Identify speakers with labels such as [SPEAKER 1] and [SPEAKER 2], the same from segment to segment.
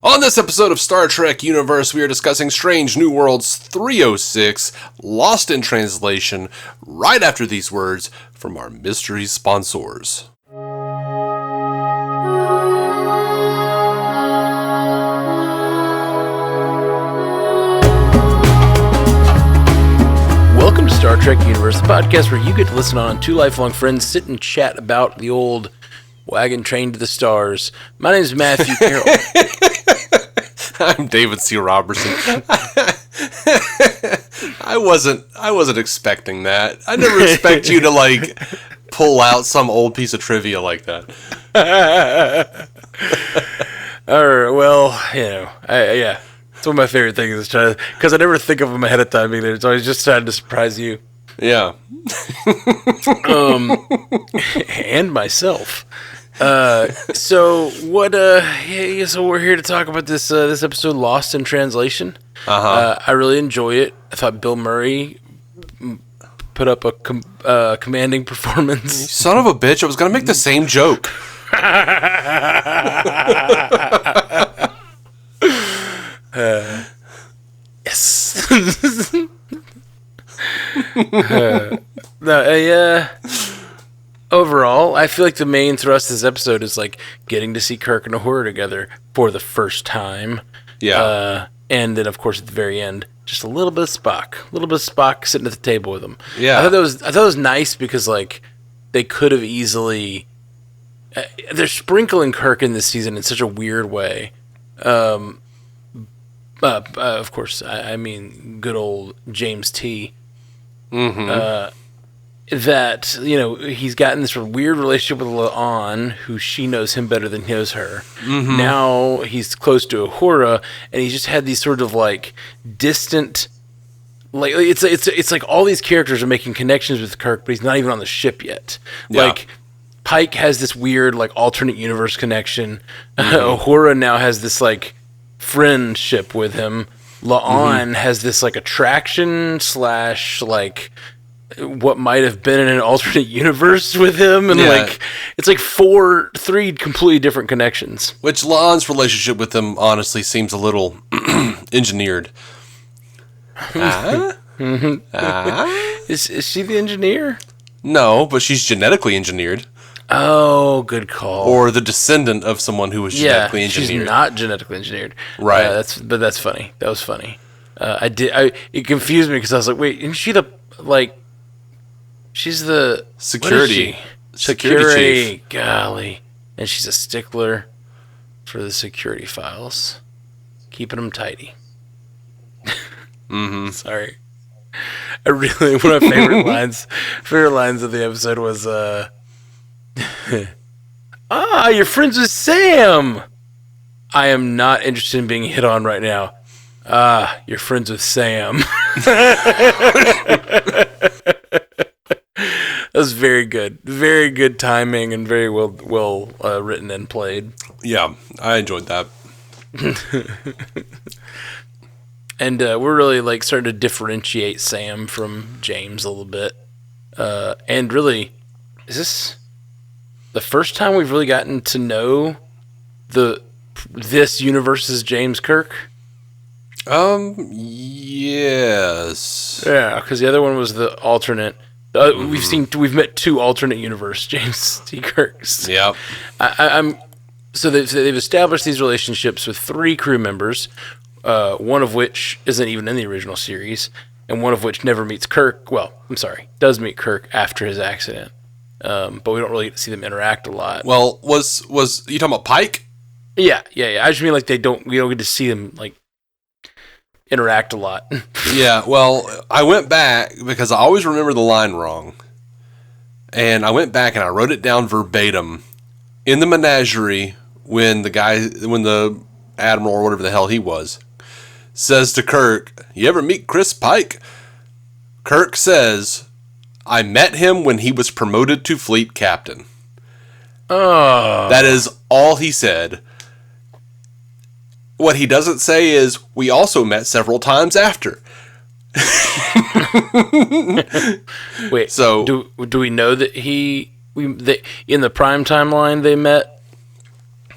[SPEAKER 1] On this episode of Star Trek Universe, we are discussing Strange New Worlds 306, Lost in Translation, right after these words from our mystery sponsors.
[SPEAKER 2] Welcome to Star Trek Universe, the podcast where you get to listen on two lifelong friends sit and chat about the old wagon train to the stars. My name is Matthew Carroll.
[SPEAKER 1] I'm David C. Robertson. I wasn't expecting that. I never expect you to pull out some old piece of trivia like that.
[SPEAKER 2] All right, well, yeah. It's one of my favorite things is trying to, because I never think of them ahead of time either. It's always just trying to surprise you.
[SPEAKER 1] Yeah.
[SPEAKER 2] And myself. So we're here to talk about this episode, Lost in Translation. I really enjoyed it. I thought Bill Murray put up a commanding performance.
[SPEAKER 1] Son of a bitch, I was going to make the same joke.
[SPEAKER 2] Yes. Overall, I feel like the main thrust of this episode is getting to see Kirk and Uhura together for the first time.
[SPEAKER 1] Yeah.
[SPEAKER 2] And then, of course, at the very end, just a little bit of Spock sitting at the table with him.
[SPEAKER 1] Yeah.
[SPEAKER 2] I thought that was nice because they could have easily. They're sprinkling Kirk in this season in such a weird way. Of course, I mean good old James T.
[SPEAKER 1] Mm-hmm.
[SPEAKER 2] That, he's gotten this weird relationship with La'an, who she knows him better than he knows her.
[SPEAKER 1] Mm-hmm.
[SPEAKER 2] Now he's close to Uhura, and he's just had these sort of distant, it's like all these characters are making connections with Kirk, but he's not even on the ship yet.
[SPEAKER 1] Yeah.
[SPEAKER 2] Pike has this weird alternate universe connection. Mm-hmm. Uhura now has this friendship with him. La'an has this attraction / what might have been in an alternate universe with him, and it's three completely different connections.
[SPEAKER 1] Which La'an's relationship with him honestly seems a little engineered.
[SPEAKER 2] Is she the engineer?
[SPEAKER 1] No, but she's genetically engineered.
[SPEAKER 2] Oh, good call.
[SPEAKER 1] Or the descendant of someone who was genetically engineered.
[SPEAKER 2] She's not genetically engineered.
[SPEAKER 1] Right.
[SPEAKER 2] That's funny. That was funny. It confused me because I was like, wait, isn't she she's the
[SPEAKER 1] security
[SPEAKER 2] chief. Golly. And she's a stickler for the security files. Keeping them tidy.
[SPEAKER 1] Mm-hmm.
[SPEAKER 2] Sorry. One of my favorite lines of the episode was, you're friends with Sam. I am not interested in being hit on right now. You're friends with Sam. That was very good. Very good timing and very well written and played.
[SPEAKER 1] Yeah, I enjoyed that.
[SPEAKER 2] And we're really starting to differentiate Sam from James a little bit. And really, is this the first time we've really gotten to know this universe's James Kirk?
[SPEAKER 1] Yes.
[SPEAKER 2] Yeah, because the other one was the alternate. We've met two alternate universe James T. Kirks.
[SPEAKER 1] Yep.
[SPEAKER 2] So they've established these relationships with three crew members, one of which isn't even in the original series, and one of which never meets Kirk. Well, I'm sorry, does meet Kirk after his accident, but we don't really get to see them interact a lot.
[SPEAKER 1] Well, was you talking about Pike?
[SPEAKER 2] Yeah. I just mean we don't get to see them interact a lot.
[SPEAKER 1] Yeah, well, I went back because I always remember the line wrong. And I went back and I wrote it down verbatim in the menagerie when the admiral or whatever the hell he was says to Kirk, "You ever meet Chris Pike?" Kirk says, "I met him when he was promoted to fleet captain."
[SPEAKER 2] Oh.
[SPEAKER 1] That is all he said. What he doesn't say is, we also met several times after.
[SPEAKER 2] Wait,
[SPEAKER 1] so
[SPEAKER 2] do we know that in the Prime timeline they met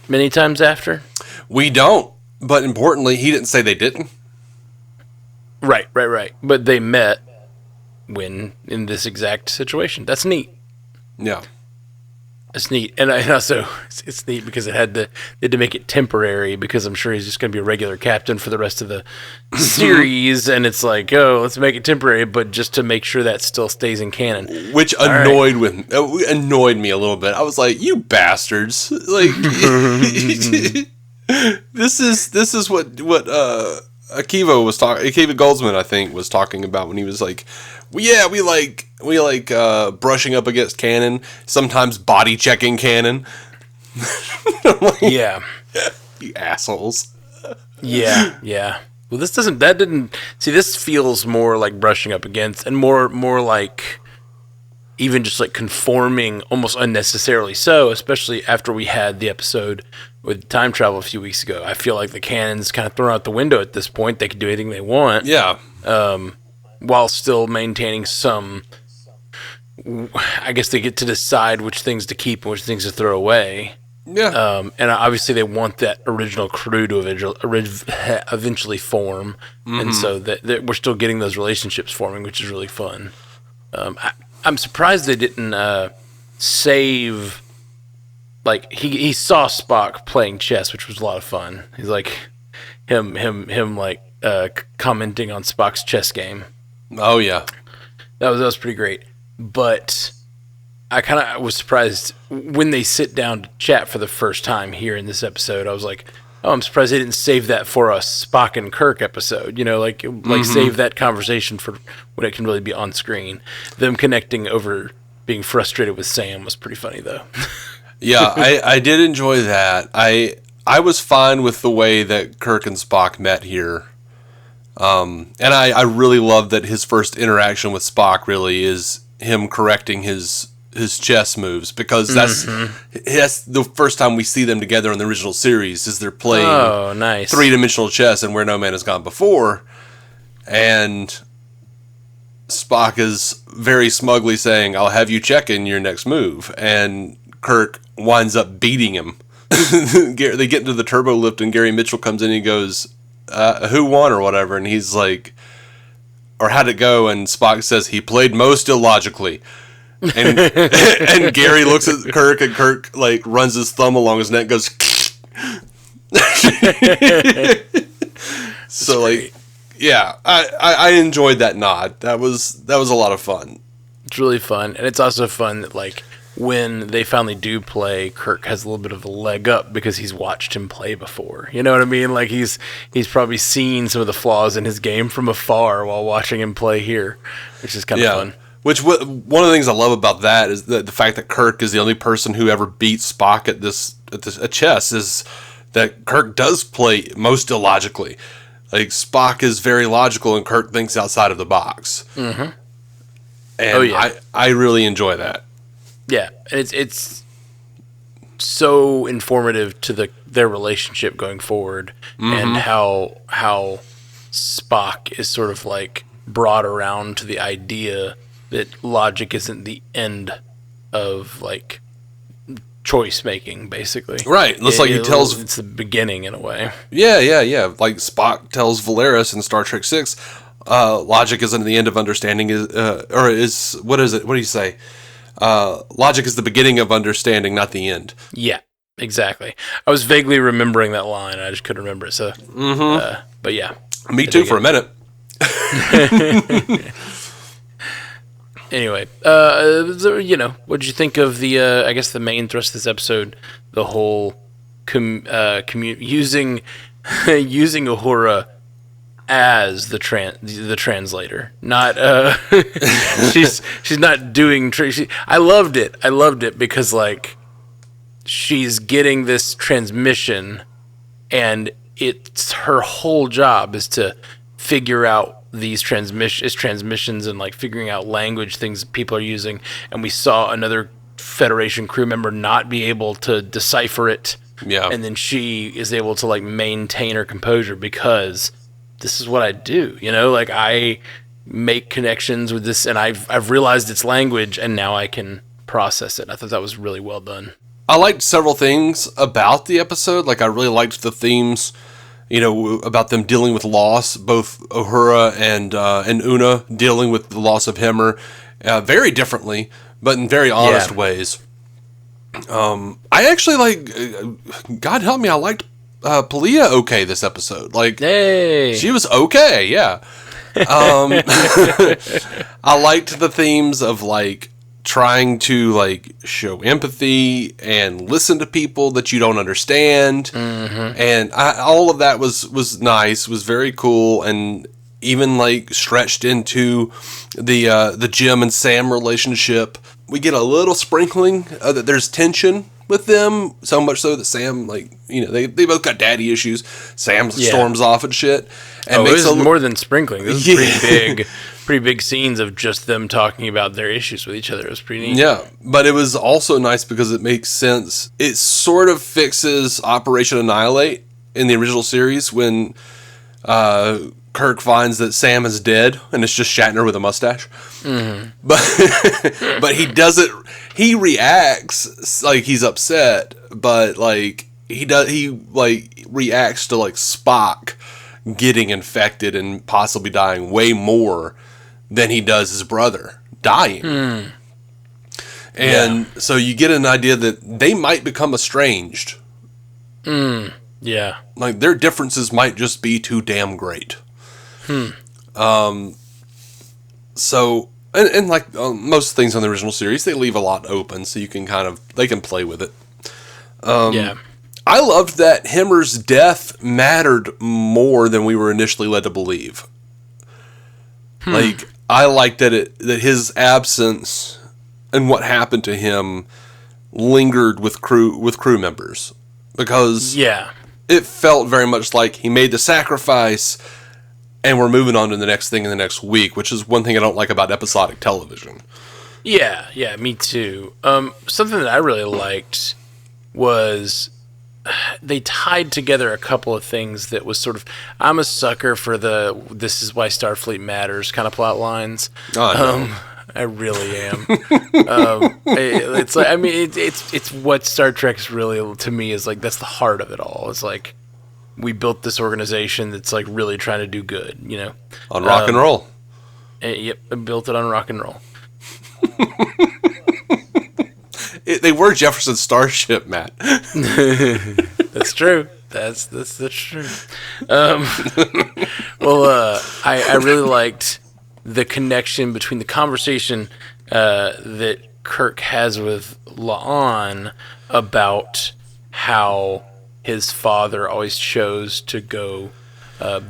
[SPEAKER 2] many times after?
[SPEAKER 1] We don't. But importantly, he didn't say they didn't.
[SPEAKER 2] Right. But they met when in this exact situation. That's neat.
[SPEAKER 1] Yeah.
[SPEAKER 2] It's neat, and also it's neat because they had to make it temporary because I'm sure he's just going to be a regular captain for the rest of the series, and it's like, oh, let's make it temporary, but just to make sure that still stays in canon,
[SPEAKER 1] which annoyed me a little bit. I was like, you bastards! Like, this is what Akiva Goldsman, I think, was talking about when he was like, we like brushing up against canon, sometimes body checking canon. Like,
[SPEAKER 2] yeah,
[SPEAKER 1] you assholes.
[SPEAKER 2] Yeah. Well, this feels more like brushing up against, and more like even just like conforming almost unnecessarily so, especially after we had the episode with time travel a few weeks ago. I feel like the canon's kind of thrown out the window at this point. They can do anything they want.
[SPEAKER 1] Yeah.
[SPEAKER 2] While still maintaining some, I guess they get to decide which things to keep and which things to throw away.
[SPEAKER 1] Yeah.
[SPEAKER 2] And obviously they want that original crew to eventually form. Mm-hmm. And so that we're still getting those relationships forming, which is really fun. I'm surprised they didn't save, like, he saw Spock playing chess, which was a lot of fun. He's like, him like, commenting on Spock's chess game.
[SPEAKER 1] Oh yeah,
[SPEAKER 2] that was pretty great. But I kind of was surprised when they sit down to chat for the first time here in this episode. I was like, oh, I'm surprised they didn't save that for a Spock and Kirk episode. You know, like save that conversation for when it can really be on screen. Them connecting over being frustrated with Sam was pretty funny though.
[SPEAKER 1] Yeah, I did enjoy that. I was fine with the way that Kirk and Spock met here. And I really love that his first interaction with Spock really is him correcting his chess moves, because that's the first time we see them together in the original series, is they're playing three-dimensional chess and Where No Man Has Gone Before. And Spock is very smugly saying, I'll have you check in your next move. And Kirk winds up beating him. They get into the turbo lift and Gary Mitchell comes in and he goes, who won or whatever, and he's like, or how'd it go? And Spock says he played most illogically, and and Gary looks at Kirk, and Kirk like runs his thumb along his neck, goes so like, yeah, I enjoyed that nod. That was a lot of fun.
[SPEAKER 2] It's really fun, and it's also fun that like when they finally do play, Kirk has a little bit of a leg up because he's watched him play before. You know what I mean? Like he's probably seen some of the flaws in his game from afar while watching him play here, which is kind of fun.
[SPEAKER 1] Which one of the things I love about that is the fact that Kirk is the only person who ever beat Spock at chess, is that Kirk does play most illogically. Like Spock is very logical and Kirk thinks outside of the box. Mm-hmm. And I really enjoy that.
[SPEAKER 2] Yeah, it's so informative to their relationship going forward, and how Spock is sort of like brought around to the idea that logic isn't the end of like choice making, basically.
[SPEAKER 1] Right. Looks like he tells
[SPEAKER 2] it's the beginning in a way.
[SPEAKER 1] Yeah. Like Spock tells Valeris in Star Trek 6, logic isn't the end of understanding, what is it? What do you say? Logic is the beginning of understanding, not the end. Yeah,
[SPEAKER 2] exactly. I was vaguely remembering that line. I just couldn't remember it. So, but yeah.
[SPEAKER 1] Me too for a minute.
[SPEAKER 2] Anyway, what did you think of the, I guess the main thrust of this episode, the whole using Uhura as the translator, not she's not doing I loved it because like she's getting this transmission, and it's her whole job is to figure out these transmissions and like figuring out language, things that people are using. And we saw another Federation crew member not be able to decipher it, and then she is able to like maintain her composure because this is what I do, like I make connections with this, and I've realized its language, and now I can process it. I thought that was really well done.
[SPEAKER 1] I liked several things about the episode. Like I really liked the themes about them dealing with loss, both Uhura and Una dealing with the loss of Himmer, very differently, but in very honest ways. I actually God help me, I liked Pelia okay this episode. Like,
[SPEAKER 2] hey,
[SPEAKER 1] she was okay, yeah. I liked the themes of like trying to like show empathy and listen to people that you don't understand, and all of that was nice, was very cool, and even like stretched into the Jim and Sam relationship. We get a little sprinkling that there's tension with them, so much so that Sam, like, they both got daddy issues. Sam storms off and shit. And
[SPEAKER 2] it was more than sprinkling. This was pretty big scenes of just them talking about their issues with each other. It was pretty neat.
[SPEAKER 1] Yeah, but it was also nice because it makes sense. It sort of fixes Operation Annihilate in the original series when Kirk finds that Sam is dead and it's just Shatner with a mustache. Mm-hmm. But he doesn't. He reacts like he's upset, but like he reacts to like Spock getting infected and possibly dying way more than he does his brother dying. And so you get an idea that they might become estranged.
[SPEAKER 2] Yeah.
[SPEAKER 1] Like, their differences might just be too damn great. So, and like most things on the original series, they leave a lot open, so you can they can play with it. I loved that Himmer's death mattered more than we were initially led to believe. Like, I liked that his absence and what happened to him lingered with crew members, because it felt very much like he made the sacrifice and we're moving on to the next thing in the next week, which is one thing I don't like about episodic television.
[SPEAKER 2] Yeah, me too. Something that I really liked was they tied together a couple of things that was sort of... I'm a sucker for the "this is why Starfleet matters" kind of plot lines. I really am. It's like, I mean, it's what Star Trek is really, to me, is like, that's the heart of it all. It's like, we built this organization that's like really trying to do good,
[SPEAKER 1] on rock and roll.
[SPEAKER 2] Yep, I built it on rock and roll.
[SPEAKER 1] They were Jefferson's starship, Matt.
[SPEAKER 2] That's true. That's true. I really liked the connection between the conversation that Kirk has with La'an about how his father always chose to go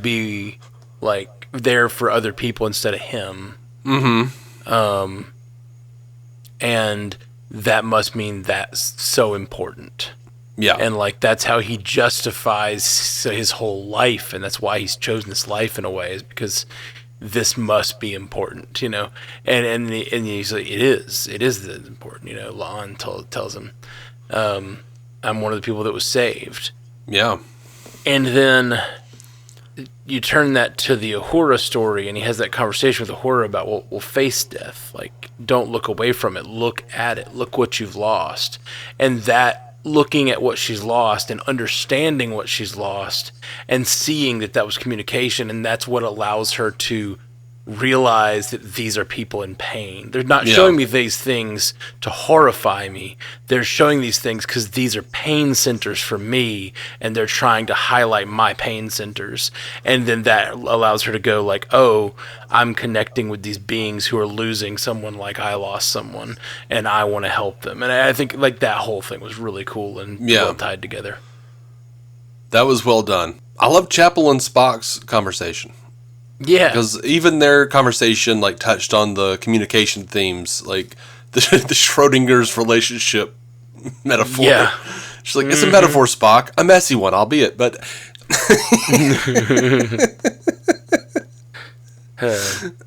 [SPEAKER 2] be like there for other people instead of him. Mm-hmm. And that must mean that's so important. Yeah. And like that's how he justifies his whole life, and that's why he's chosen this life in a way, is because this must be important, And he's like, it is important, La'an tells him, I'm one of the people that was saved. Yeah. And then you turn that to the Uhura story, and he has that conversation with Uhura about, well, face death. Like, don't look away from it. Look at it. Look what you've lost. And that looking at what she's lost and understanding what she's lost and seeing that was communication, and that's what allows her to realize that these are people in pain. They're not showing me these things to horrify me. They're showing these things because these are pain centers for me, and they're trying to highlight my pain centers. And then that allows her to go like, oh, I'm connecting with these beings who are losing someone like I lost someone, and I want to help them. And I think like that whole thing was really cool and well tied together.
[SPEAKER 1] That was well done. I love Chapel and Spock's conversation. Yeah, because even their conversation like touched on the communication themes, like the Schrodinger's relationship metaphor. Yeah, she's like, it's a metaphor, Spock, a messy one, albeit, but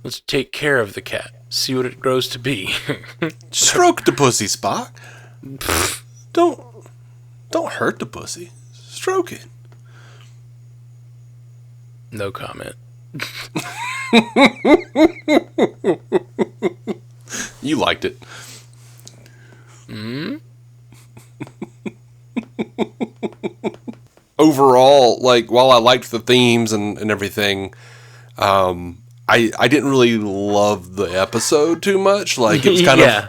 [SPEAKER 2] let's take care of the cat, see what it grows to be.
[SPEAKER 1] Stroke the pussy, Spock. Don't hurt the pussy. Stroke it.
[SPEAKER 2] No comment.
[SPEAKER 1] You liked it. overall, like, while I liked the themes and everything, I didn't really love the episode too much. Like, it was kind of,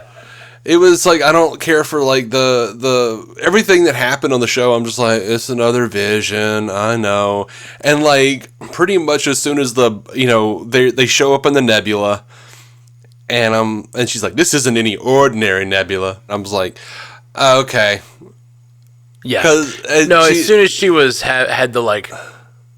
[SPEAKER 1] it was like, I don't care for like the everything that happened on the show. I'm just like, it's another Vision, I know. And like, pretty much as soon as they show up in the nebula, and she's like, this isn't any ordinary nebula. I'm just like, okay.
[SPEAKER 2] Yeah. As soon as she had the like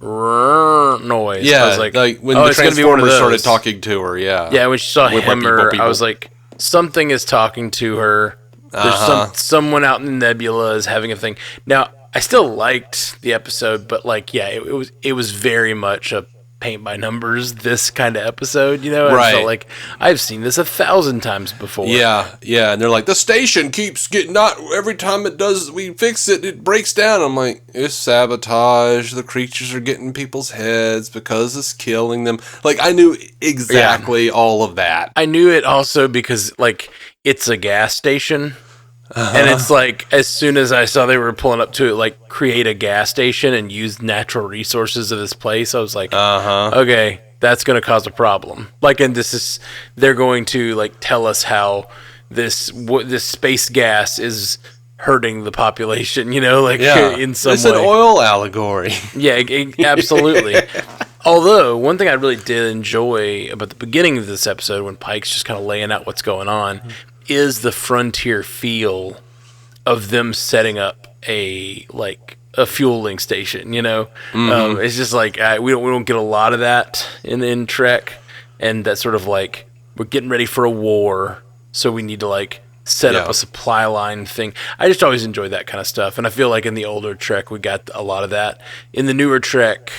[SPEAKER 2] noise,
[SPEAKER 1] yeah,
[SPEAKER 2] I was like
[SPEAKER 1] when the Transformers started talking to her, yeah,
[SPEAKER 2] when she saw Hammer, I was like, something is talking to her. There's someone out in the nebula is having a thing. Now, I still liked the episode, but like, yeah, it was very much a paint by numbers, this kind of episode, I felt like I've seen this 1,000 times before.
[SPEAKER 1] Yeah, and they're like, the station keeps getting, every time we fix it, it breaks down. I'm like, it's sabotage, the creatures are getting people's heads because it's killing them. Like, I knew exactly all of that.
[SPEAKER 2] I knew it also because, like, it's a gas station. And it's like, as soon as I saw they were pulling up to it, like, create a gas station and use natural resources of this place, I was like, okay, that's going to cause a problem. Like, and they're going to, like, tell us how this space gas is hurting the population, in some way.
[SPEAKER 1] It's an oil allegory.
[SPEAKER 2] Yeah, absolutely. Although, one thing I really did enjoy about the beginning of this episode, when Pike's just kind of laying out what's going on, is the frontier feel of them setting up a fueling station, It's just like, we don't get a lot of that in Trek, and that sort of like, we're getting ready for a war, so we need to like set up a supply line thing. I just always enjoy that kind of stuff, and I feel like in the older Trek we got a lot of that. In the newer Trek,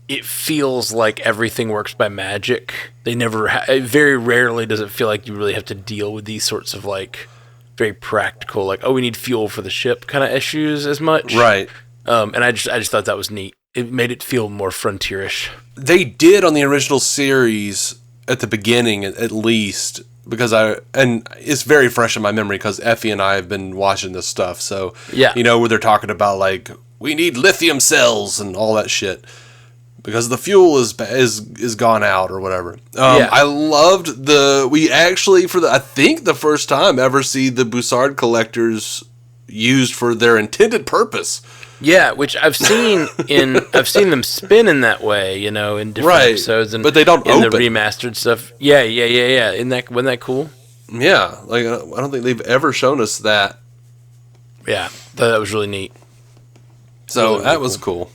[SPEAKER 2] it feels like everything works by magic. They never, very rarely does it feel like you really have to deal with these sorts of like very practical, like, oh, we need fuel for the ship kind of issues as much.
[SPEAKER 1] Right.
[SPEAKER 2] And I just thought that was neat. It made it feel more frontierish.
[SPEAKER 1] They did on the original series at the beginning, at least, because and it's very fresh in my memory because Effie and I have been watching this stuff. So,
[SPEAKER 2] yeah,
[SPEAKER 1] where they're talking about like, we need lithium cells and all that shit, because the fuel is gone out or whatever. I loved we actually, I think the first time ever see the Bussard collectors used for their intended purpose.
[SPEAKER 2] Yeah, which I've seen them spin in that way, in different episodes, but they don't open. The remastered stuff. Yeah. Wasn't that cool?
[SPEAKER 1] Yeah, like I don't think they've ever shown us that.
[SPEAKER 2] Yeah, that was really neat.
[SPEAKER 1] So really that was cool.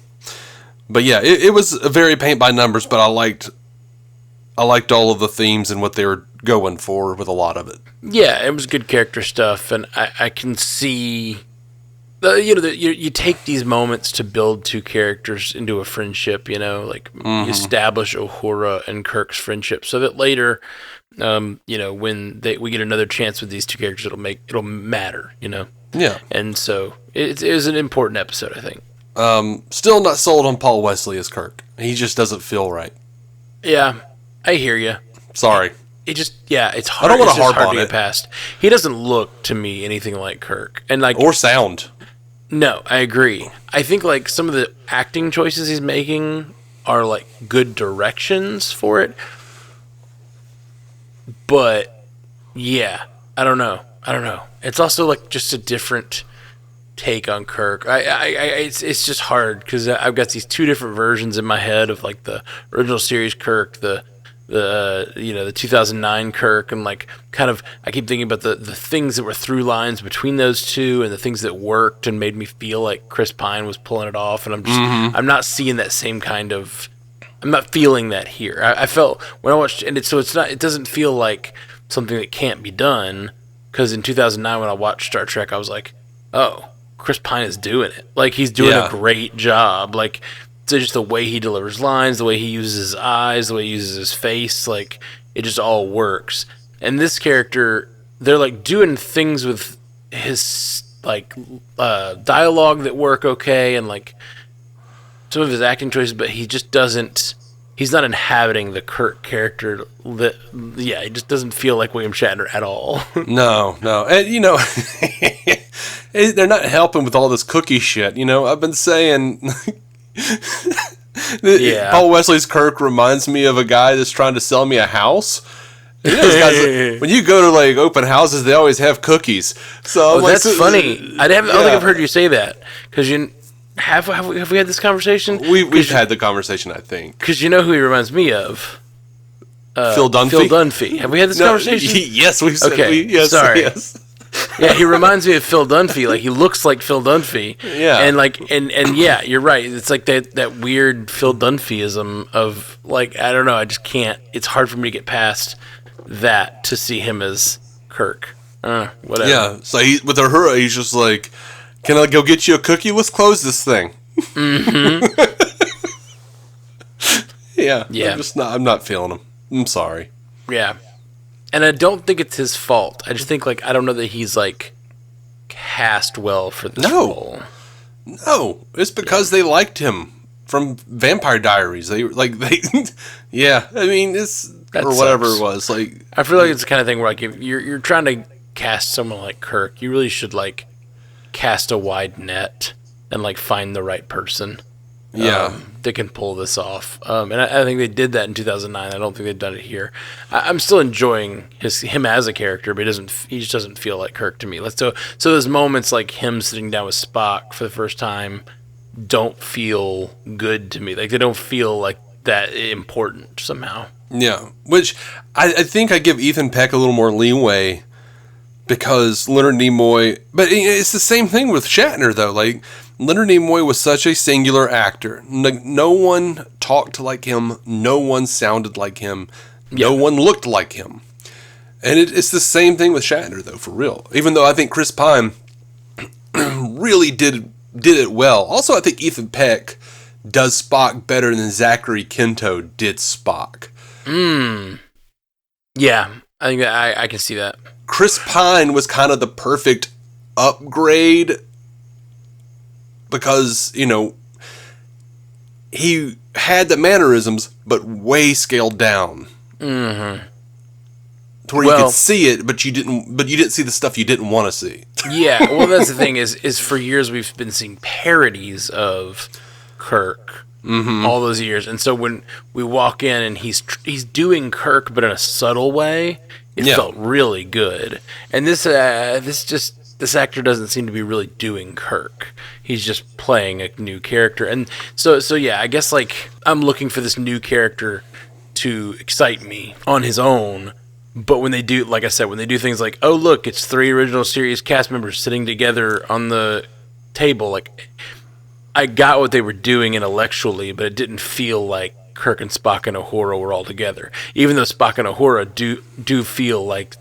[SPEAKER 1] But yeah, it was a very paint by numbers, but I liked all of the themes and what they were going for with a lot of it. Yeah, it was good character stuff, and I can see, you take these moments to build two characters into a friendship, like you establish Uhura and Kirk's friendship, so that later, when we get another chance with these two characters, it'll matter, Yeah, and so it was an important episode, I think. Still not sold on Paul Wesley as Kirk. He just doesn't feel right. Yeah, I hear you. Sorry. It's hard. I don't want to harp on it. Past. He doesn't look to me anything like Kirk, and or sound. No, I agree. I think like some of the acting choices he's making are like good directions for it, but yeah, I don't know. It's also like just a different take on Kirk. It's just hard because I've got these two different versions in my head of like the original series Kirk, the 2009 Kirk, and like kind of I keep thinking about the things that were through lines between those two and the things that worked and made me feel like Chris Pine was pulling it off, and I'm not seeing that same kind of, I'm not feeling that here. I felt when I watched, and it doesn't feel like something that can't be done, because in 2009 when I watched Star Trek I was like, oh, Chris Pine is doing it. Like, he's doing a great job. Like, so just the way he delivers lines, the way he uses his eyes, the way he uses his face, like, it just all works. And this character, they're, like, doing things with his, like, dialogue that work okay, and, like, some of his acting choices, but he just doesn't, he's not inhabiting the Kirk character. It just doesn't feel like William Shatner at all. No. And, they're not helping with all this cookie shit. You know, I've been saying.
[SPEAKER 2] Yeah.
[SPEAKER 1] Paul Wesley's Kirk reminds me of a guy that's trying to sell me a house. You know, those guys, when you go to like open houses, they always have cookies. So I'm like,
[SPEAKER 2] that's funny. I don't think I've heard you say that because have we had this conversation?
[SPEAKER 1] We've had the conversation, I think.
[SPEAKER 2] Because you know who he reminds me of.
[SPEAKER 1] Phil Dunphy.
[SPEAKER 2] Phil Dunphy. Have we had this conversation?
[SPEAKER 1] Yes, we've said.
[SPEAKER 2] Okay,
[SPEAKER 1] Yes,
[SPEAKER 2] sorry.
[SPEAKER 1] Yes.
[SPEAKER 2] Yeah, he reminds me of Phil Dunphy. Like he looks like Phil Dunphy.
[SPEAKER 1] Yeah,
[SPEAKER 2] and yeah, you're right. It's like that weird Phil Dunphyism of like I don't know. I just can't. It's hard for me to get past that to see him as Kirk. Whatever.
[SPEAKER 1] Yeah. So with Uhura, he's just like, "Can I go get you a cookie? Let's close this thing." Mm-hmm. Yeah.
[SPEAKER 2] Yeah.
[SPEAKER 1] I'm not feeling him. I'm sorry.
[SPEAKER 2] Yeah. And I don't think it's his fault. I just think, like, I don't know that he's, like, cast well for this role.
[SPEAKER 1] No. It's because they liked him from Vampire Diaries. Yeah. I mean, or whatever it was. Like,
[SPEAKER 2] I feel like it's the kind of thing where, like, if you're trying to cast someone like Kirk, you really should, like, cast a wide net and, like, find the right person.
[SPEAKER 1] Yeah.
[SPEAKER 2] That can pull this off. And I think they did that in 2009. I don't think they've done it here. I'm still enjoying him as a character, but he just doesn't feel like Kirk to me. So those moments like him sitting down with Spock for the first time don't feel good to me. Like they don't feel like that important somehow.
[SPEAKER 1] Yeah, which I think I give Ethan Peck a little more leeway because Leonard Nimoy... But it's the same thing with Shatner, though. Like, Leonard Nimoy was such a singular actor. No one talked like him. No one sounded like him. No one looked like him. And it's the same thing with Shatner, though, for real. Even though I think Chris Pine really did it well. Also, I think Ethan Peck does Spock better than Zachary Quinto did Spock.
[SPEAKER 2] Yeah, I think I can see that.
[SPEAKER 1] Chris Pine was kind of the perfect upgrade because, you know, he had the mannerisms, but way scaled down. Mm-hmm. To where you could see it, but you didn't see the stuff you didn't want to see. Yeah,
[SPEAKER 2] well, that's the thing is for years we've been seeing parodies of Kirk. Mm-hmm. All those years, and so when we walk in and he's doing Kirk, but in a subtle way, it felt really good. And this actor doesn't seem to be really doing Kirk. He's just playing a new character, and so yeah, I guess like I'm looking for this new character to excite me on his own. But when they do, like I said, when they do things like, oh look, it's 3 original series cast members sitting together on the table, like. I got what they were doing intellectually, but it didn't feel like Kirk and Spock and Uhura were all together. Even though Spock and Uhura do feel like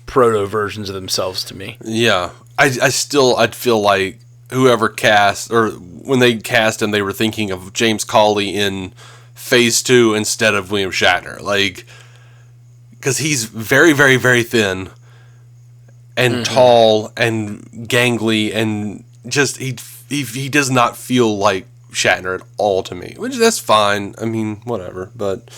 [SPEAKER 2] proto versions of themselves to me.
[SPEAKER 1] Yeah, I'd feel like whoever cast or when they cast him, they were thinking of James Cawley in Phase 2 instead of William Shatner, like because he's very, very, very thin and tall and gangly and just he does not feel like Shatner at all to me, which that's fine. I mean, whatever. But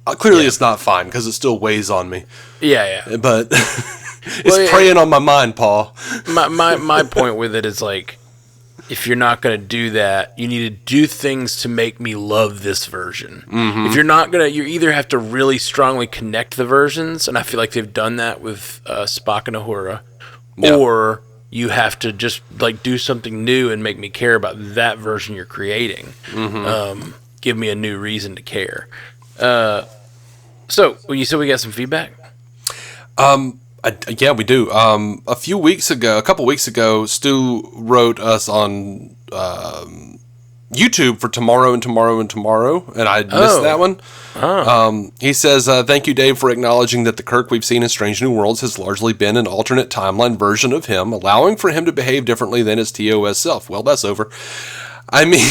[SPEAKER 1] clearly it's not fine because it still weighs on me.
[SPEAKER 2] Yeah.
[SPEAKER 1] But it's preying on my mind, Paul.
[SPEAKER 2] My point with it is like, if you're not going to do that, you need to do things to make me love this version. Mm-hmm. If you're not going to, you either have to really strongly connect the versions, and I feel like they've done that with Spock and Uhura, or you have to just like do something new and make me care about that version you're creating. Mm-hmm. Give me a new reason to care. So you said we got some feedback?
[SPEAKER 1] Yeah, we do. A couple weeks ago, Stu wrote us on YouTube for Tomorrow and Tomorrow and Tomorrow, and I missed that one. He says, thank you, Dave, for acknowledging that the Kirk we've seen in Strange New Worlds has largely been an alternate timeline version of him, allowing for him to behave differently than his TOS self. Well, that's over. I mean,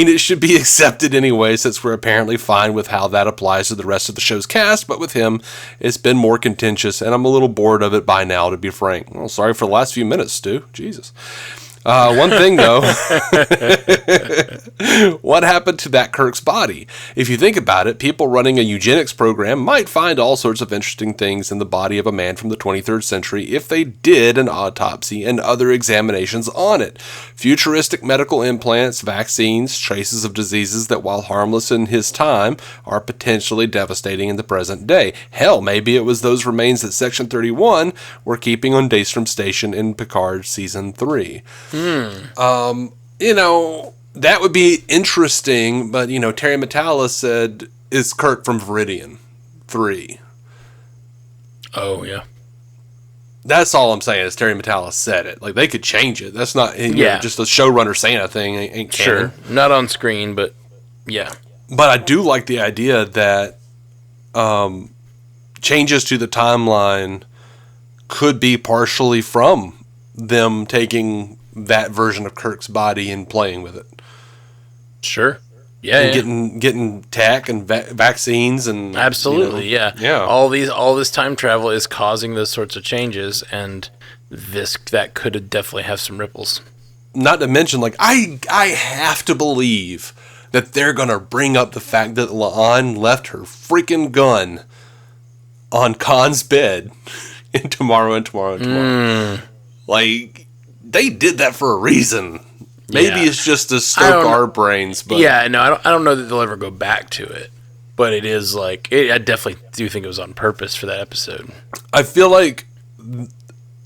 [SPEAKER 1] it should be accepted anyway, since we're apparently fine with how that applies to the rest of the show's cast, but with him, it's been more contentious, and I'm a little bored of it by now, to be frank. Well, sorry for the last few minutes, Stu. Jesus. One thing, though, what happened to that Kirk's body? If you think about it, people running a eugenics program might find all sorts of interesting things in the body of a man from the 23rd century if they did an autopsy and other examinations on it. Futuristic medical implants, vaccines, traces of diseases that, while harmless in his time, are potentially devastating in the present day. Hell, maybe it was those remains that Section 31 were keeping on Daystrom Station in Picard Season 3. That would be interesting, but, Terry Matalas said, is Kirk from Viridian 3.
[SPEAKER 2] Oh, yeah.
[SPEAKER 1] That's all I'm saying is Terry Matalas said it. Like, they could change it. That's not just a showrunner saying a thing. Ain't canon.
[SPEAKER 2] Sure. Not on screen, but yeah.
[SPEAKER 1] But I do like the idea that changes to the timeline could be partially from them taking that version of Kirk's body and playing with it.
[SPEAKER 2] Sure. Yeah.
[SPEAKER 1] And getting tech and vaccines and
[SPEAKER 2] absolutely,
[SPEAKER 1] yeah.
[SPEAKER 2] All this time travel is causing those sorts of changes, and that could definitely have some ripples.
[SPEAKER 1] Not to mention, like, I have to believe that they're gonna bring up the fact that La'an left her freaking gun on Khan's bed in Tomorrow. Like, they did that for a reason. Maybe it's just to stoke our brains, but
[SPEAKER 2] I don't know that they'll ever go back to it. But it is like I definitely do think it was on purpose for that episode.
[SPEAKER 1] I feel like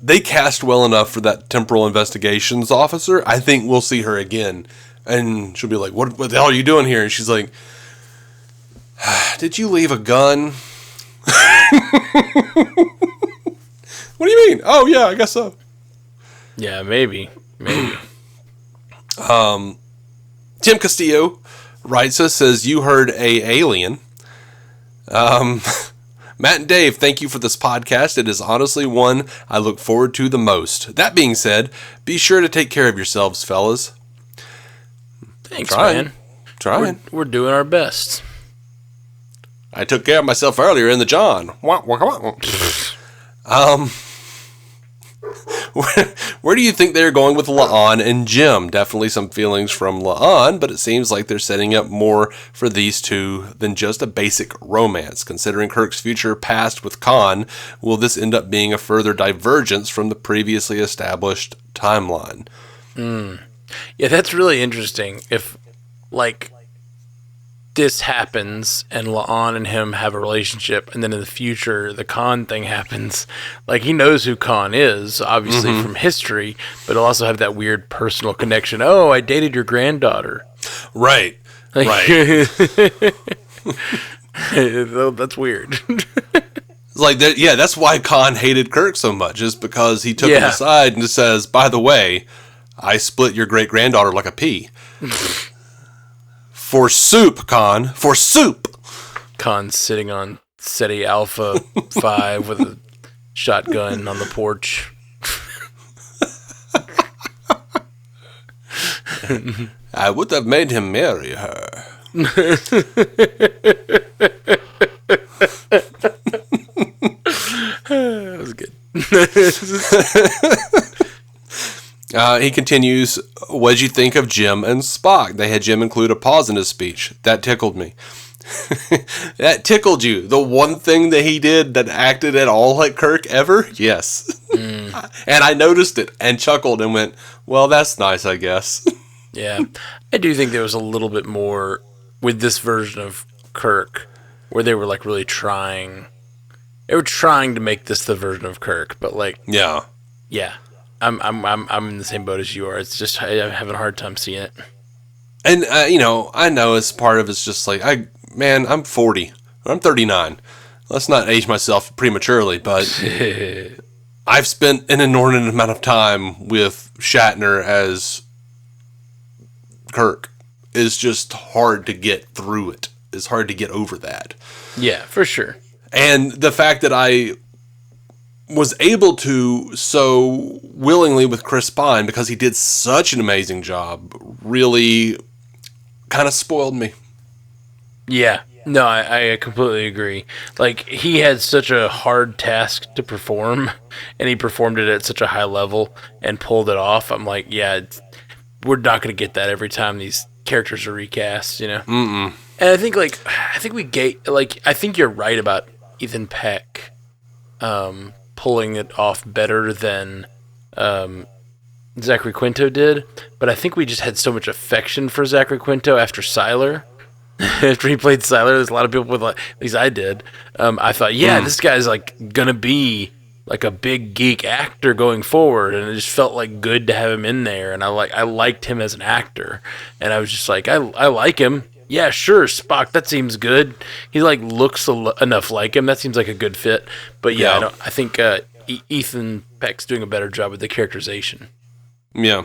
[SPEAKER 1] they cast well enough for that temporal investigations officer. I think we'll see her again, and she'll be like, "What the hell are you doing here?" And she's like, "Did you leave a gun?" What do you mean? Oh yeah, I guess so.
[SPEAKER 2] Yeah, maybe.
[SPEAKER 1] Tim Castillo writes us, says, you heard a alien. Matt and Dave, thank you for this podcast. It is honestly one I look forward to the most. That being said, be sure to take care of yourselves, fellas.
[SPEAKER 2] Thanks, man.
[SPEAKER 1] Trying.
[SPEAKER 2] We're doing our best.
[SPEAKER 1] I took care of myself earlier in the John. Where do you think they're going with La'an and Jim? Definitely some feelings from La'an, but it seems like they're setting up more for these two than just a basic romance. Considering Kirk's future past with Khan, will this end up being a further divergence from the previously established timeline?
[SPEAKER 2] Yeah, that's really interesting. If, this happens and La'an and him have a relationship, and then in the future the Khan thing happens, he knows who Khan is, obviously from history, but he'll also have that weird personal connection. Oh, I dated your granddaughter.
[SPEAKER 1] Right.
[SPEAKER 2] Right. That's weird.
[SPEAKER 1] That's why Khan hated Kirk so much, is because he took him aside and says, by the way, I split your great-granddaughter like a pea. For soup, Khan. For soup.
[SPEAKER 2] Khan's sitting on SETI Alpha 5 with a shotgun on the porch.
[SPEAKER 1] I would have made him marry her.
[SPEAKER 2] That was good.
[SPEAKER 1] He continues, what'd you think of Jim and Spock? They had Jim include a pause in his speech. That tickled me. That tickled you. The one thing that he did that acted at all like Kirk ever? Yes. And I noticed it and chuckled and went, well, that's nice, I guess.
[SPEAKER 2] Yeah. I do think there was a little bit more with this version of Kirk where they were really trying. They were trying to make this the version of Kirk, but
[SPEAKER 1] yeah.
[SPEAKER 2] Yeah. I'm in the same boat as you are. It's just I'm having a hard time seeing it.
[SPEAKER 1] And I know as part of it's just I'm 40. I'm 39. Let's not age myself prematurely, but I've spent an inordinate amount of time with Shatner as Kirk. It's just hard to get through it. It's hard to get over that.
[SPEAKER 2] Yeah, for sure.
[SPEAKER 1] And the fact that I was able to so willingly with Chris Pine, because he did such an amazing job, really kind of spoiled me.
[SPEAKER 2] Yeah. No, I completely agree. Like, he had such a hard task to perform, and he performed it at such a high level and pulled it off. I'm like, yeah, we're not going to get that every time these characters are recast, you know?
[SPEAKER 1] Mm-mm.
[SPEAKER 2] And I think, like, I think you're right about Ethan Peck pulling it off better than Zachary Quinto did, but I think we just had so much affection for Zachary Quinto after Siler. After he played Siler, there's a lot of people with, like, at least I did. I thought, this guy's like gonna be like a big geek actor going forward, and it just felt like good to have him in there. And I liked him as an actor, and I was just like, I like him. Yeah, sure, Spock. That seems good. He like looks enough like him. That seems like a good fit. But yeah. I think Ethan Peck's doing a better job with the characterization.
[SPEAKER 1] Yeah.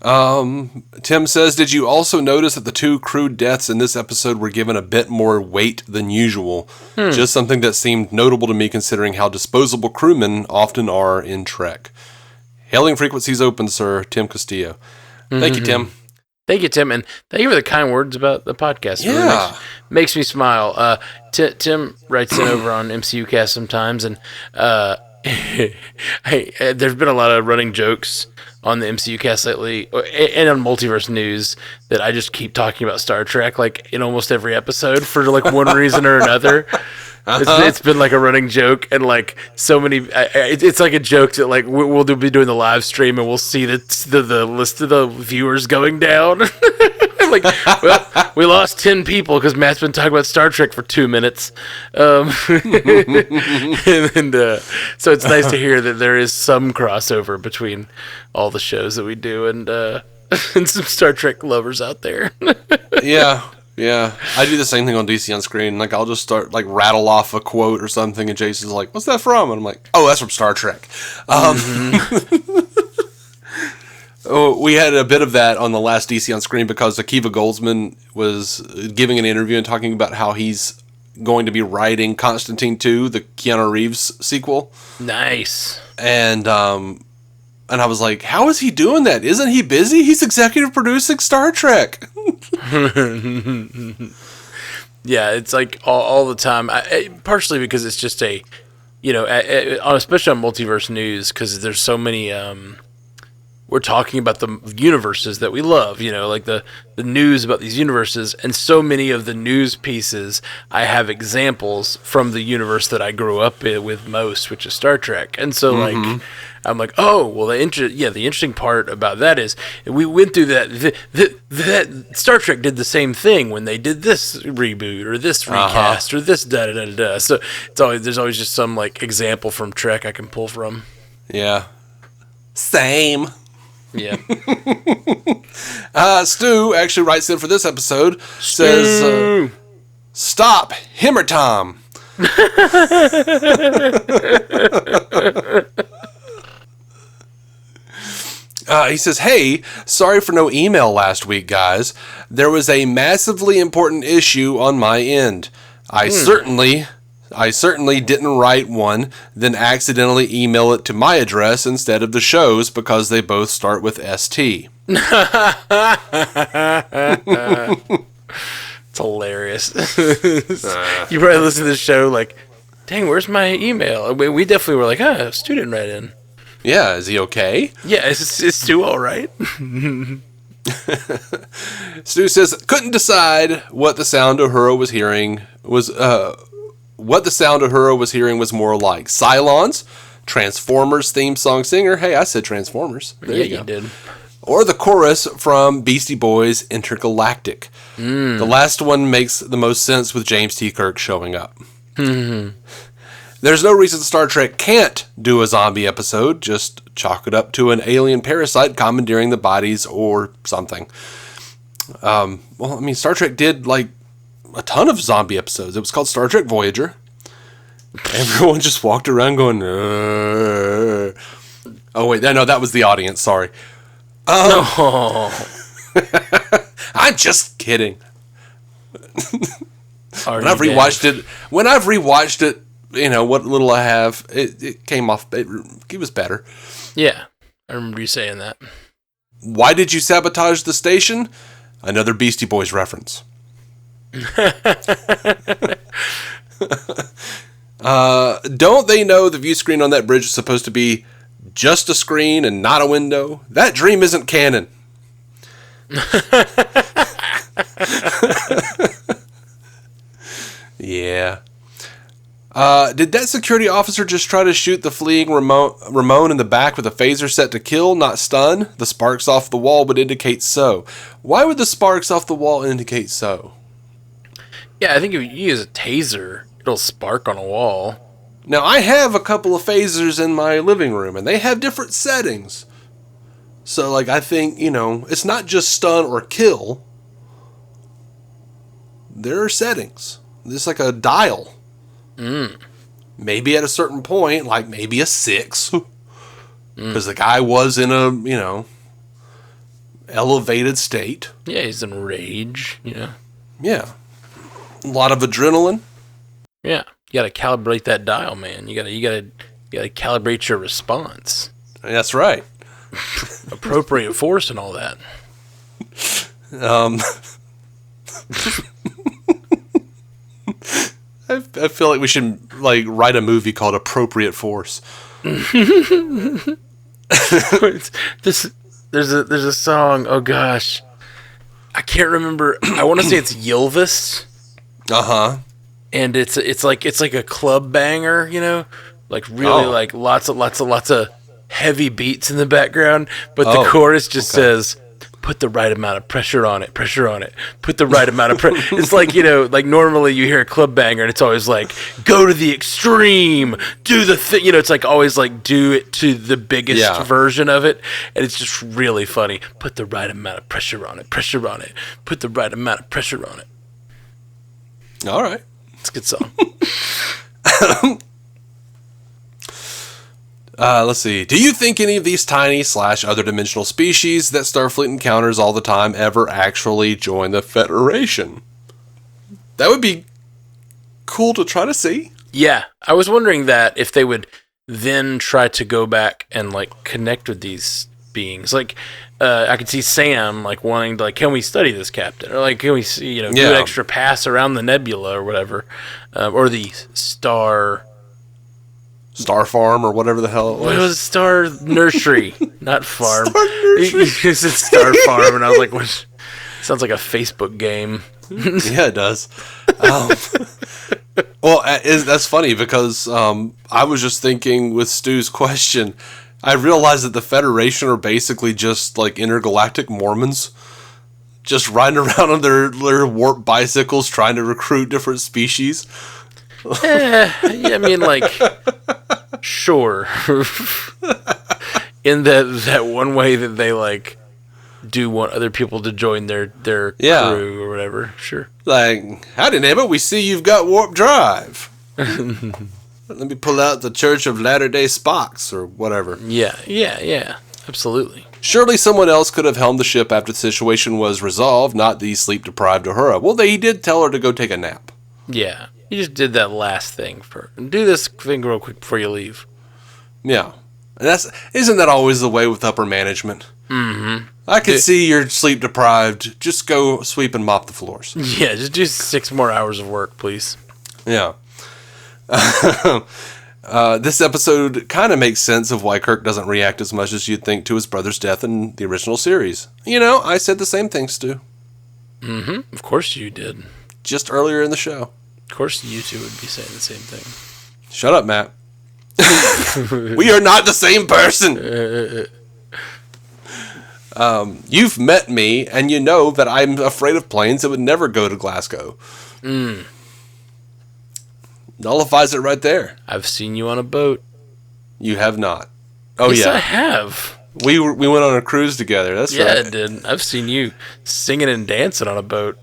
[SPEAKER 1] Tim says, did you also notice that the 2 crude deaths in this episode were given a bit more weight than usual? Just something that seemed notable to me considering how disposable crewmen often are in Trek. Hailing frequencies open, sir. Tim Castillo. Thank you, Tim.
[SPEAKER 2] Thank you, Tim, and thank you for the kind words about the podcast. It really makes me smile. Tim writes in over on MCU Cast sometimes, and there's been a lot of running jokes on the MCU Cast lately, and on Multiverse News, that I just keep talking about Star Trek, like, in almost every episode for, like, one reason or another. It's been, like, a running joke, and, like, so many... it's like a joke that, like, we'll be doing the live stream, and we'll see the list of the viewers going down. Like, well, we lost 10 people because Matt's been talking about Star Trek for 2 minutes. So it's nice to hear that there is some crossover between all the shows that we do and some Star Trek lovers out there.
[SPEAKER 1] Yeah. I do the same thing on DC on Screen. Like, I'll just start, like, rattle off a quote or something, and Jason's like, what's that from? And I'm like, oh, that's from Star Trek. We had a bit of that on the last DC on Screen because Akiva Goldsman was giving an interview and talking about how he's going to be writing Constantine 2, the Keanu Reeves sequel.
[SPEAKER 2] Nice.
[SPEAKER 1] And I was like, how is he doing that? Isn't he busy? He's executive producing Star Trek.
[SPEAKER 2] Yeah, it's like all the time. Partially because it's just a, especially on Multiverse News, because there's so many... we're talking about the universes that we love, like the news about these universes, and so many of the news pieces, I have examples from the universe that I grew up with most, which is Star Trek. And so, like, I'm like, oh, well, the interesting part about that is we went through that. That Star Trek did the same thing when they did this reboot or this recast or this da da da da. So there's always just some, like, example from Trek I can pull from.
[SPEAKER 1] Yeah. Same.
[SPEAKER 2] Yeah.
[SPEAKER 1] Stu actually writes in for this episode. Says, stop, Himmer Tom. He says, hey, sorry for no email last week, guys. There was a massively important issue on my end. I certainly didn't write one, then accidentally email it to my address instead of the show's because they both start with ST.
[SPEAKER 2] It's hilarious. You probably listen to the show like, dang, where's my email? We definitely were like, Stu didn't write in.
[SPEAKER 1] Yeah, is he okay?
[SPEAKER 2] Yeah, is Stu all right?
[SPEAKER 1] Stu says, couldn't decide what the sound Uhura was hearing was... what the sound Uhura was hearing was more like Cylons, Transformers theme song singer. Hey, I said Transformers. There you go.
[SPEAKER 2] Did.
[SPEAKER 1] Or the chorus from Beastie Boys' Intergalactic. The last one makes the most sense with James T. Kirk showing up. There's no reason Star Trek can't do a zombie episode. Just chalk it up to an alien parasite commandeering the bodies or something. Well, I mean, Star Trek did, like, a ton of zombie episodes. It was called Star Trek Voyager. Everyone just walked around going, oh wait, no, that was the audience, sorry.
[SPEAKER 2] No.
[SPEAKER 1] I'm just kidding. When I've rewatched it, what little I have, it came off, it was better.
[SPEAKER 2] Yeah, I remember you saying that.
[SPEAKER 1] Why did you sabotage the station? Another Beastie Boys reference. Don't they know the view screen on that bridge is supposed to be just a screen and not a window? That dream isn't canon. Yeah. Did that security officer just try to shoot the fleeing Ramon in the back with a phaser set to kill, not stun? The sparks off the wall would indicate so. Why would the sparks off the wall indicate so?
[SPEAKER 2] Yeah, I think if you use a taser, it'll spark on a wall.
[SPEAKER 1] Now, I have a couple of phasers in my living room, and they have different settings. So, like, I think, it's not just stun or kill. There are settings. There's like a dial. Maybe at a certain point, like maybe a 6. Because the guy was in a, elevated state.
[SPEAKER 2] Yeah, he's in rage,
[SPEAKER 1] Yeah. A lot of adrenaline.
[SPEAKER 2] Yeah. You gotta calibrate that dial, man. You gotta calibrate your response.
[SPEAKER 1] That's right.
[SPEAKER 2] Appropriate force and all that.
[SPEAKER 1] I feel like we should write a movie called Appropriate Force.
[SPEAKER 2] There's a song. Oh gosh, I can't remember. I want to say it's Ylvis. And it's like a club banger, like really like lots of heavy beats in the background, but the chorus just says, "Put the right amount of pressure on it, put the right amount of pressure." It's like, like normally you hear a club banger and it's always like, go to the extreme, do the thing, it's like always like do it to the biggest version of it. And it's just really funny. Put the right amount of pressure on it, put the right amount of pressure on it.
[SPEAKER 1] All right.
[SPEAKER 2] It's a good song.
[SPEAKER 1] Let's see. Do you think any of these tiny / other dimensional species that Starfleet encounters all the time ever actually join the Federation? That would be cool to try to see.
[SPEAKER 2] Yeah, I was wondering that if they would then try to go back and connect with these beings. I could see Sam wanting to can we study this, Captain? Or can we do an extra pass around the nebula or whatever, or the Star
[SPEAKER 1] Farm or whatever the hell it was.
[SPEAKER 2] What was it? Star Nursery, not farm.
[SPEAKER 1] Star Nursery.
[SPEAKER 2] You said Star Farm, and I was like, what? Sounds like a Facebook game.
[SPEAKER 1] Yeah, it does. Well, that's funny because I was just thinking with Stu's question, I realized that the Federation are basically just intergalactic Mormons, just riding around on their warp bicycles trying to recruit different species.
[SPEAKER 2] Yeah, I mean, sure. In that one way that they do want other people to join their crew or whatever. Sure.
[SPEAKER 1] Howdy neighbor, we see you've got warp drive. Let me pull out the Church of Latter-day Spocks or whatever.
[SPEAKER 2] Yeah. Absolutely.
[SPEAKER 1] Surely someone else could have helmed the ship after the situation was resolved, not the sleep-deprived Uhura. Well, he did tell her to go take a nap.
[SPEAKER 2] Yeah. You just did that last thing do this thing real quick before you leave.
[SPEAKER 1] Yeah. And isn't that always the way with upper management?
[SPEAKER 2] Mm-hmm.
[SPEAKER 1] I could see you're sleep deprived. Just go sweep and mop the floors.
[SPEAKER 2] Yeah, just do 6 more hours of work, please.
[SPEAKER 1] Yeah. This episode kind of makes sense of why Kirk doesn't react as much as you'd think to his brother's death in the original series. I said the same thing, Stu.
[SPEAKER 2] Mm-hmm. Of course you did.
[SPEAKER 1] Just earlier in the show.
[SPEAKER 2] Of course you two would be saying the same thing.
[SPEAKER 1] Shut up, Matt. We are not the same person. You've met me, and you know that I'm afraid of planes that would never go to Glasgow. Nullifies it right there.
[SPEAKER 2] I've seen you on a boat.
[SPEAKER 1] You have not. Oh,
[SPEAKER 2] yes,
[SPEAKER 1] yeah.
[SPEAKER 2] I have.
[SPEAKER 1] We went on a cruise together. That's right.
[SPEAKER 2] Yeah, I did. I've seen you singing and dancing on a boat.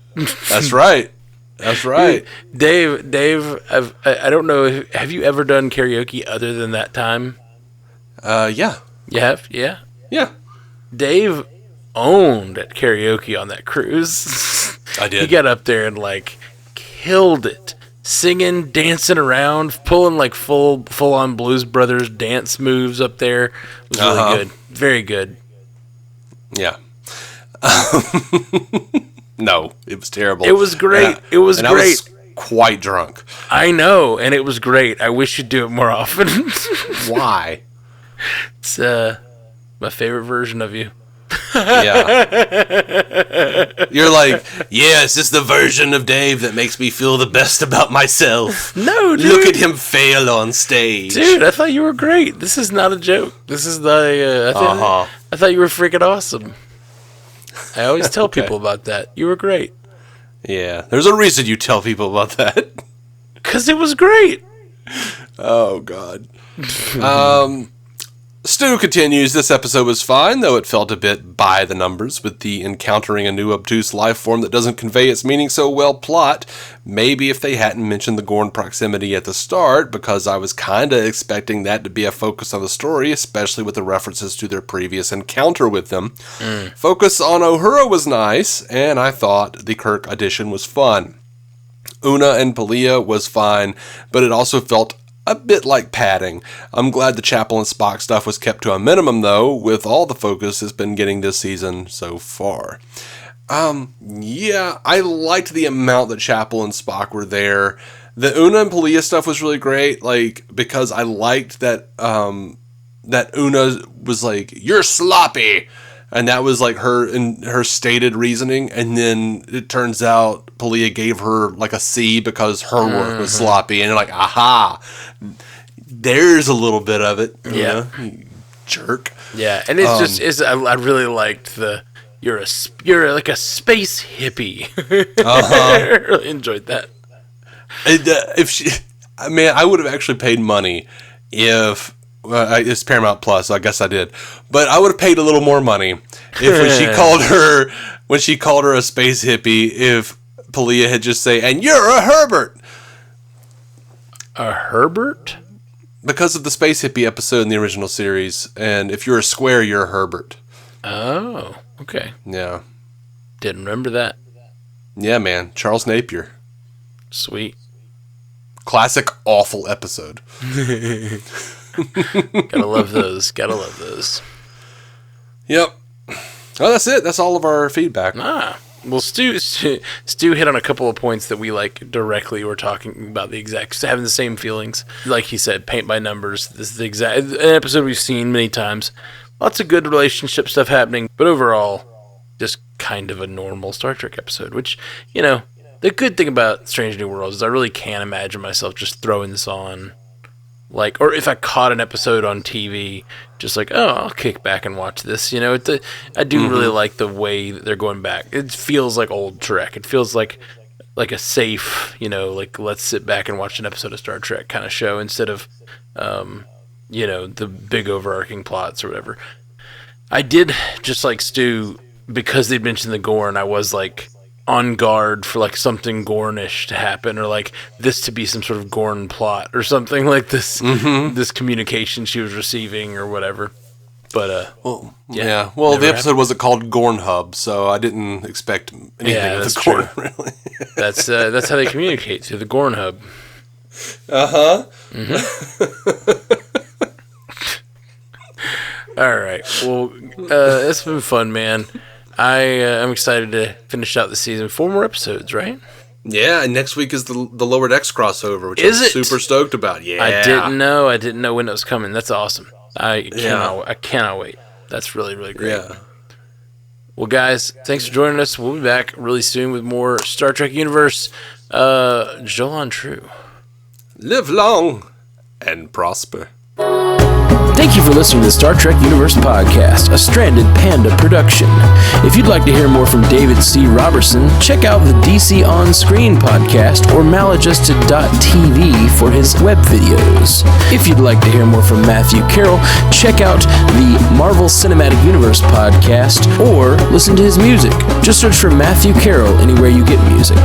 [SPEAKER 1] That's right. That's right.
[SPEAKER 2] Dave, I don't know. Have you ever done karaoke other than that time?
[SPEAKER 1] Yeah.
[SPEAKER 2] You have? Yeah?
[SPEAKER 1] Yeah.
[SPEAKER 2] Dave owned at karaoke on that cruise.
[SPEAKER 1] I did.
[SPEAKER 2] He got up there and killed it. Singing, dancing around, pulling full-on Blues Brothers dance moves up there. It was really good. Very good.
[SPEAKER 1] Yeah. No, it was terrible.
[SPEAKER 2] It was great.
[SPEAKER 1] And
[SPEAKER 2] it was
[SPEAKER 1] and
[SPEAKER 2] great.
[SPEAKER 1] I was quite drunk.
[SPEAKER 2] I know, and it was great. I wish you'd do it more often.
[SPEAKER 1] Why?
[SPEAKER 2] It's my favorite version of you.
[SPEAKER 1] Yeah. You're like, yes, it's the version of Dave that makes me feel the best about myself.
[SPEAKER 2] No, dude.
[SPEAKER 1] Look at him fail on stage.
[SPEAKER 2] Dude, I thought you were great. This is not a joke. This is the... I thought you were freaking awesome. I always tell people about that. You were great.
[SPEAKER 1] Yeah, there's a reason you tell people about that.
[SPEAKER 2] Because it was great.
[SPEAKER 1] Oh, God. Stu continues, this episode was fine, though it felt a bit by the numbers with the encountering a new obtuse life form that doesn't convey its meaning so well plot. Maybe if they hadn't mentioned the Gorn proximity at the start, because I was kinda expecting that to be a focus of the story, especially with the references to their previous encounter with them. Focus on Uhura was nice, and I thought the Kirk addition was fun. Una and Pelia was fine, but it also felt a bit like padding. I'm glad the Chapel and Spock stuff was kept to a minimum, though, with all the focus it's been getting this season so far. Yeah, I liked the amount that Chapel and Spock were there. The Una and Pelia stuff was really great, like, because I liked that, that Una was like, you're sloppy! And that was like her stated reasoning, and then it turns out Pelia gave her like a C because her work was sloppy, and you're like, aha, there's a little bit of it.
[SPEAKER 2] Yeah,
[SPEAKER 1] you jerk.
[SPEAKER 2] Yeah, and it's I really liked the you're like a space hippie. I really enjoyed that.
[SPEAKER 1] And, I would have actually paid money if. It's Paramount Plus, so I guess I did. But I would have paid a little more money if when she called her a space hippie, if Pelia had just say, and you're a Herbert.
[SPEAKER 2] A Herbert?
[SPEAKER 1] Because of the space hippie episode in the original series, and if you're a square, you're a Herbert.
[SPEAKER 2] Oh, okay.
[SPEAKER 1] Yeah.
[SPEAKER 2] Didn't remember that.
[SPEAKER 1] Yeah, man. Charles Napier.
[SPEAKER 2] Sweet.
[SPEAKER 1] Classic awful episode.
[SPEAKER 2] Gotta love those. Yep.
[SPEAKER 1] Well, that's it. That's all of our feedback.
[SPEAKER 2] Well, Stu hit on a couple of points that we like directly were talking about the exact, having the same feelings. Like he said, paint by numbers. This is the exact an episode we've seen many times. Lots of good relationship stuff happening, but overall, just kind of a normal Star Trek episode. Which, the good thing about Strange New Worlds is I really can't imagine myself just throwing this on. Like, or if I caught an episode on TV, just like, oh, I'll kick back and watch this. I do really like the way that they're going back. It feels like old Trek. It feels like a safe, like let's sit back and watch an episode of Star Trek kind of show instead of, the big overarching plots or whatever. I did, just like Stu, because they'd mentioned the Gorn, I was like on guard for like something Gornish to happen, or like this to be some sort of Gorn plot or something like this. This communication she was receiving or whatever. But
[SPEAKER 1] Well, the episode wasn't called Gorn Hub, so I didn't expect anything with the Gorn. Really,
[SPEAKER 2] that's how they communicate, through the Gorn Hub. All right. Well, it's been fun, man. I'm excited to finish out the season. 4 more episodes, right?
[SPEAKER 1] Yeah, and next week is the Lower Decks crossover, which I'm super stoked about. Yeah,
[SPEAKER 2] I didn't know when it was coming. That's awesome. I cannot wait. That's really, really great. Yeah. Well, guys, thanks for joining us. We'll be back really soon with more Star Trek Universe. Jolan True.
[SPEAKER 1] Live long and prosper.
[SPEAKER 2] Thank you for listening to the Star Trek Universe Podcast, a Stranded Panda production. If you'd like to hear more from David C. Robertson, check out the DC On Screen podcast or maladjusted.tv for his web videos. If you'd like to hear more from Matthew Carroll, check out the Marvel Cinematic Universe podcast or listen to his music. Just search for Matthew Carroll anywhere you get music.